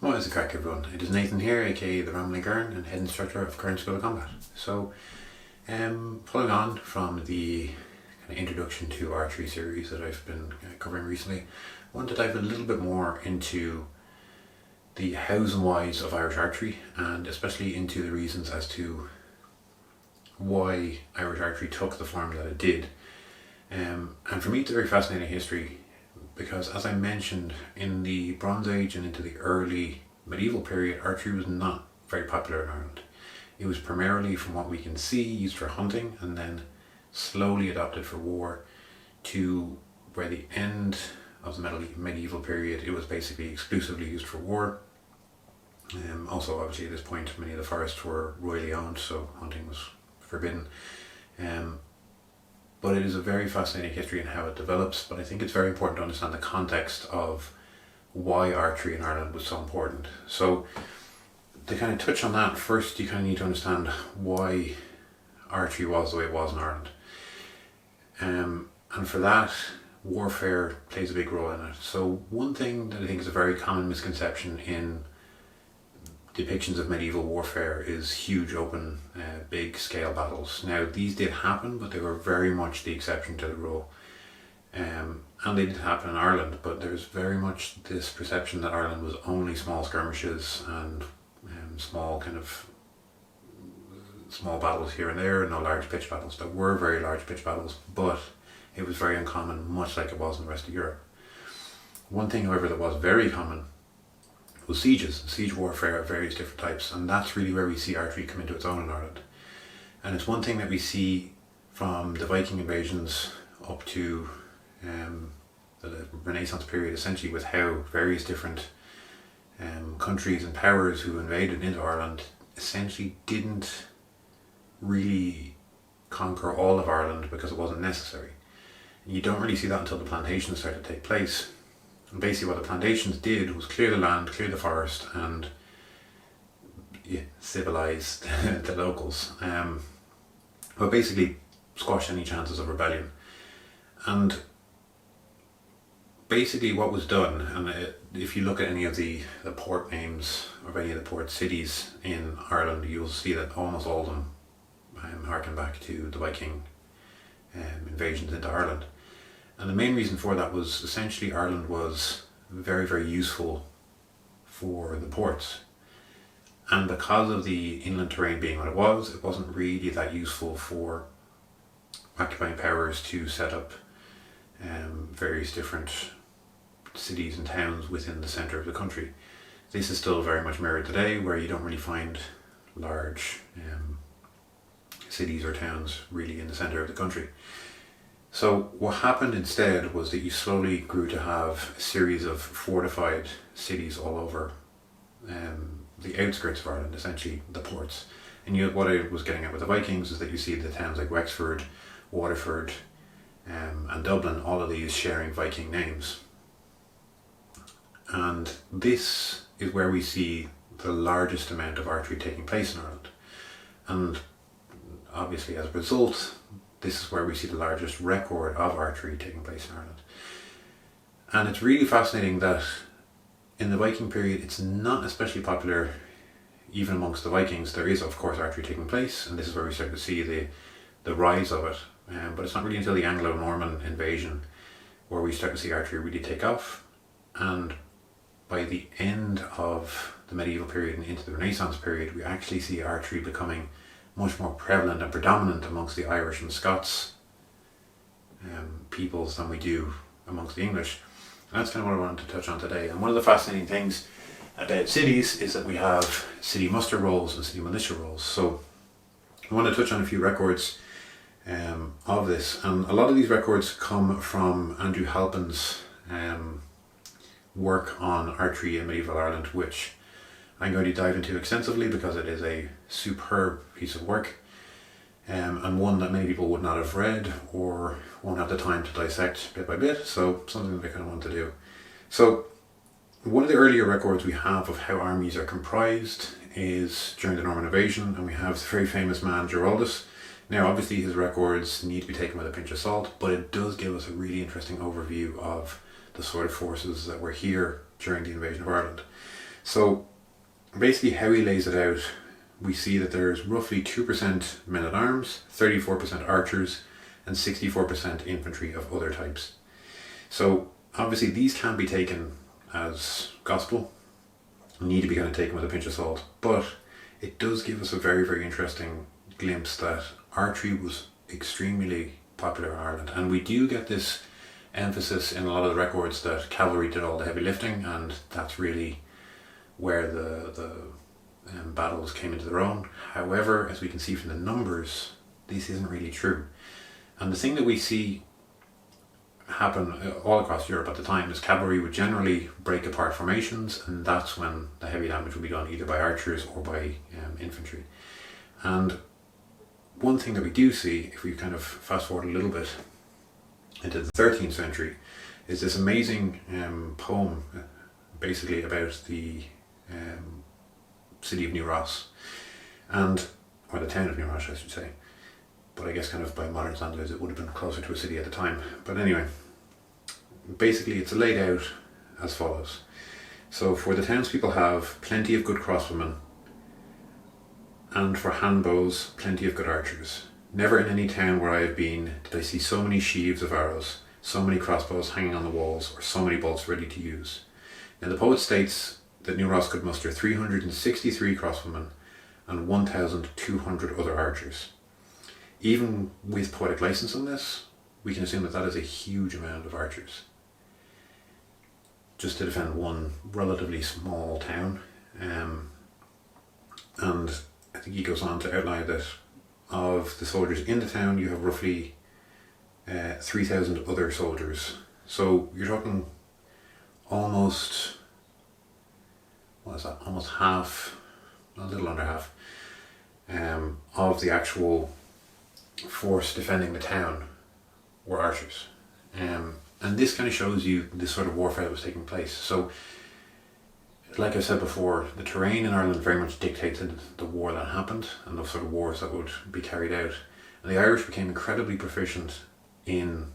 What is the crack, everyone? It is Nathan here, aka the Rambling Gurn, and head instructor of Current School of Combat. So, following on from the kind of introduction to archery series that I've been covering recently, I want to dive a little bit more into the hows and whys of Irish archery, and especially into the reasons as to why Irish archery took the form that it did. And for me, it's a very fascinating history because, as I mentioned, in the Bronze Age and into the early medieval period, archery was not very popular in Ireland. It was primarily, from what we can see, used for hunting and then slowly adopted for war, to by the end of the medieval period it was basically exclusively used for war. Also, obviously, at this point many of the forests were royally owned, so hunting was forbidden. But it is a very fascinating history in how it develops, but I think it's very important to understand the context of why archery in Ireland was so important. So to kind of touch on that, first you kind of need to understand why archery was the way it was in Ireland. And for that, warfare plays a big role in it. So one thing that I think is a very common misconception in depictions of medieval warfare is huge open big scale battles. Now these did happen, but they were very much the exception to the rule, and they did happen in Ireland, but there's very much this perception that Ireland was only small skirmishes and small battles here and there, no large pitch battles. There were very large pitch battles, but it was very uncommon, much like it was in the rest of Europe. One thing, however, that was very common was siege warfare of various different types, and that's really where we see archery come into its own in Ireland. And it's one thing that we see from the Viking invasions up to the Renaissance period, essentially, with how various different countries and powers who invaded into Ireland essentially didn't really conquer all of Ireland because it wasn't necessary. And you don't really see that until the plantations started to take place. And basically what the plantations did was clear the land, clear the forest, and civilise the locals. But basically squash any chances of rebellion. And basically what was done, and if you look at any of the port names of any of the port cities in Ireland, you'll see that almost all of them harken back to the Viking invasions into Ireland. And the main reason for that was essentially Ireland was very, very useful for the ports. And because of the inland terrain being what it wasn't really that useful for occupying powers to set up various different cities and towns within the centre of the country. This is still very much mirrored today, where you don't really find large cities or towns really in the centre of the country. So what happened instead was that you slowly grew to have a series of fortified cities all over the outskirts of Ireland, essentially the ports. And what I was getting at with the Vikings is that you see the towns like Wexford, Waterford, and Dublin, all of these sharing Viking names. And this is where we see the largest amount of archery taking place in Ireland. And obviously, as a result, this is where we see the largest record of archery taking place in Ireland. And it's really fascinating that in the Viking period, it's not especially popular even amongst the Vikings. There is, of course, archery taking place, and this is where we start to see the rise of it. But it's not really until the Anglo-Norman invasion where we start to see archery really take off. And by the end of the medieval period and into the Renaissance period, we actually see archery becoming much more prevalent and predominant amongst the Irish and Scots peoples than we do amongst the English. And that's kind of what I wanted to touch on today. And one of the fascinating things about cities is that we have city muster rolls and city militia rolls. So I want to touch on a few records of this, and a lot of these records come from Andrew Halpins' work on archery in medieval Ireland, which I'm going to dive into extensively because it is a superb piece of work, and one that many people would not have read or won't have the time to dissect bit by bit, so something that I kind of want to do. So one of the earlier records we have of how armies are comprised is during the Norman invasion, and we have the very famous man Giraldus. Now obviously his records need to be taken with a pinch of salt, but it does give us a really interesting overview of the sort of forces that were here during the invasion of Ireland. So basically how he lays it out, we see that there's roughly 2% men-at-arms, 34% archers, and 64% infantry of other types. So obviously these can't be taken as gospel, need to be kind of taken with a pinch of salt, but it does give us a very, very interesting glimpse that archery was extremely popular in Ireland, and we do get this emphasis in a lot of the records that cavalry did all the heavy lifting, and that's really where the battles came into their own. However, as we can see from the numbers, this isn't really true. And the thing that we see happen all across Europe at the time is cavalry would generally break apart formations, and that's when the heavy damage would be done either by archers or by infantry. And one thing that we do see, if we kind of fast forward a little bit into the 13th century, is this amazing poem basically about the city of New Ross, or the town of New Ross I should say, but I guess kind of by modern standards it would have been closer to a city at the time. But anyway, basically it's laid out as follows. So for the townspeople have plenty of good crossbowmen, and for handbows plenty of good archers. Never in any town where I have been did I see so many sheaves of arrows, so many crossbows hanging on the walls, or so many bolts ready to use. Now the poet states that New Ross could muster 363 crossbowmen and 1,200 other archers. Even with poetic license on this, we can assume that that is a huge amount of archers, just to defend one relatively small town. And I think he goes on to outline that of the soldiers in the town, you have roughly 3,000 other soldiers. So you're talking almost, what is that, almost half, a little under half, of the actual force defending the town were archers. And this kind of shows you this sort of warfare that was taking place. So, like I said before, the terrain in Ireland very much dictated the war that happened and the sort of wars that would be carried out. And the Irish became incredibly proficient in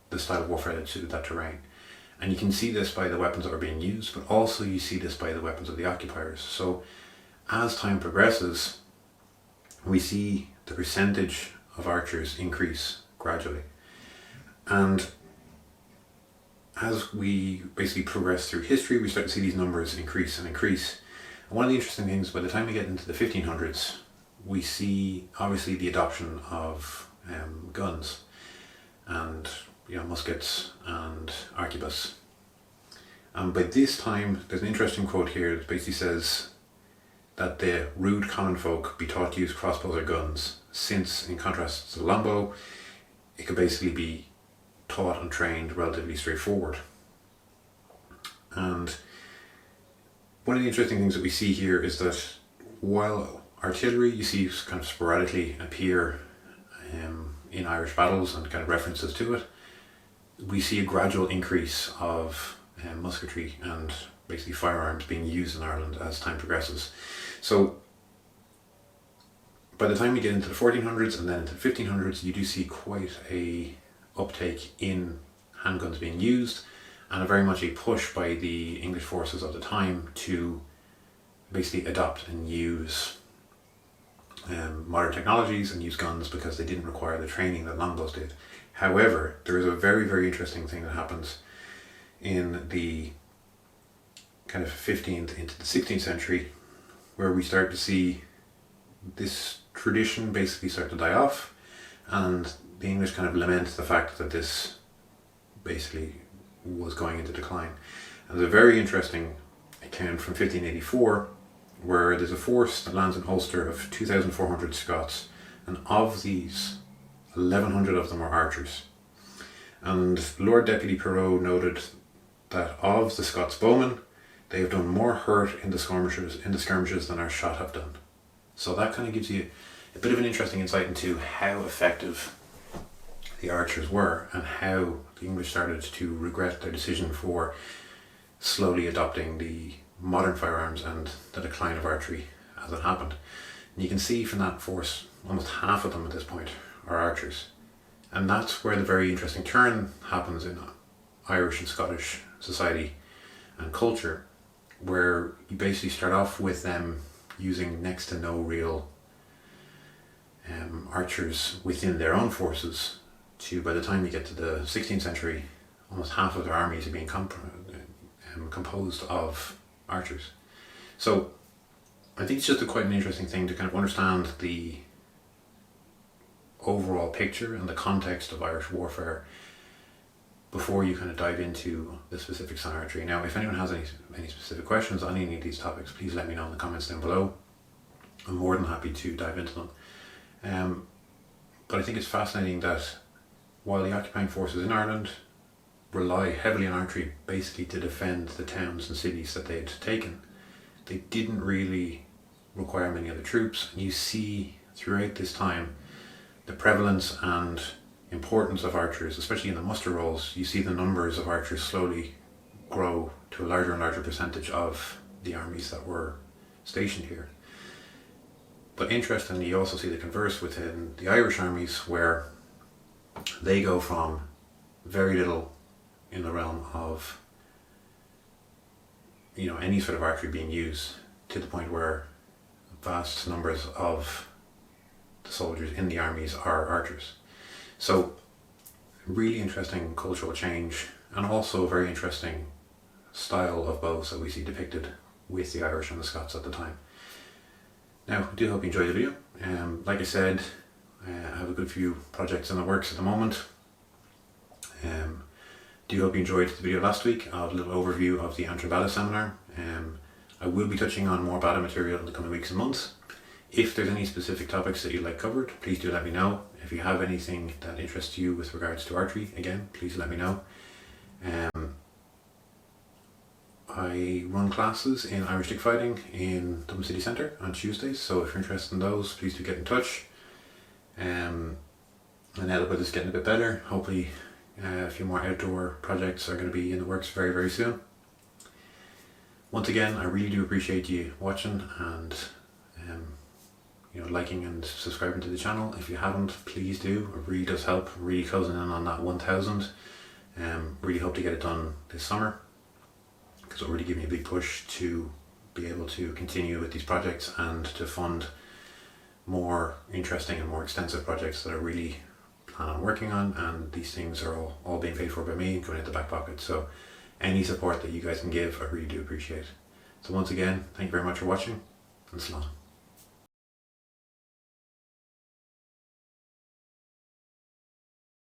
the style of warfare that suited that terrain. And you can see this by the weapons that were being used, but also you see this by the weapons of the occupiers. So as time progresses, we see the percentage of archers increase gradually. And as we basically progress through history, we start to see these numbers increase and increase. And one of the interesting things, by the time we get into the 1500s, we see obviously the adoption of guns and muskets and arquebus. And by this time, there's an interesting quote here that basically says that the rude common folk be taught to use crossbows or guns, since in contrast to the longbow, it could basically be taught and trained relatively straightforward. And one of the interesting things that we see here is that while artillery you see kind of sporadically appear in Irish battles and kind of references to it, we see a gradual increase of musketry and basically firearms being used in Ireland as time progresses. So by the time we get into the 1400s and then into the 1500s, you do see quite a uptake in handguns being used, and a very much a push by the English forces of the time to basically adopt and use modern technologies and use guns because they didn't require the training that longbows did. However, there is a very, very interesting thing that happens in the kind of 15th into the 16th century, where we start to see this tradition basically start to die off, and the English kind of lament the fact that this basically was going into decline. And there's a very interesting account from 1584 where there's a force that lands in Ulster of 2,400 Scots, and of these 1,100 of them are archers. And Lord Deputy Perrot noted that of the Scots bowmen, they have done more hurt in the skirmishes than our shot have done. So that kind of gives you a bit of an interesting insight into how effective the archers were and how the English started to regret their decision for slowly adopting the modern firearms and the decline of archery as it happened. And you can see from that force, almost half of them at this point are archers. And that's where the very interesting turn happens in Irish and Scottish society and culture, where you basically start off with them using next to no real archers within their own forces, to by the time you get to the 16th century, almost half of their armies are being composed of archers. So I think it's just quite an interesting thing to kind of understand the overall picture and the context of Irish warfare before you kind of dive into the specifics on archery. Now, if anyone has any specific questions on any of these topics, please let me know in the comments down below. I'm more than happy to dive into them. But I think it's fascinating that while the occupying forces in Ireland rely heavily on archery basically to defend the towns and cities that they'd taken, they didn't really require many other troops. And you see throughout this time the prevalence and importance of archers, especially in the muster rolls. You see the numbers of archers slowly grow to a larger and larger percentage of the armies that were stationed here. But interestingly, you also see the converse within the Irish armies, where they go from very little in the realm of any sort of archery being used to the point where vast numbers of the soldiers in the armies are archers. So really interesting cultural change, and also a very interesting style of bows that we see depicted with the Irish and the Scots at the time. Now, I do hope you enjoyed the video. Like I said, I have a good few projects in the works at the moment. Do hope you enjoyed the video last week of a little overview of the Antrim seminar. I will be touching on more bata material in the coming weeks and months. If there's any specific topics that you'd like covered, please do let me know. If you have anything that interests you with regards to archery, again, please let me know. I run classes in Irish stick fighting in Dublin City Centre on Tuesdays, so if you're interested in those, please do get in touch. And now that it's getting a bit better, hopefully a few more outdoor projects are going to be in the works very, very soon. Once again, I really do appreciate you watching and liking and subscribing to the channel. If you haven't, please do. It really does help. Really closing in on that 1,000. Really hope to get it done this summer, because it'll really give me a big push to be able to continue with these projects and to fund more interesting and more extensive projects that I really plan on working on. And these things are all being paid for by me, going into the back pocket. So any support that you guys can give, I really do appreciate. So once again, thank you very much for watching, and slán.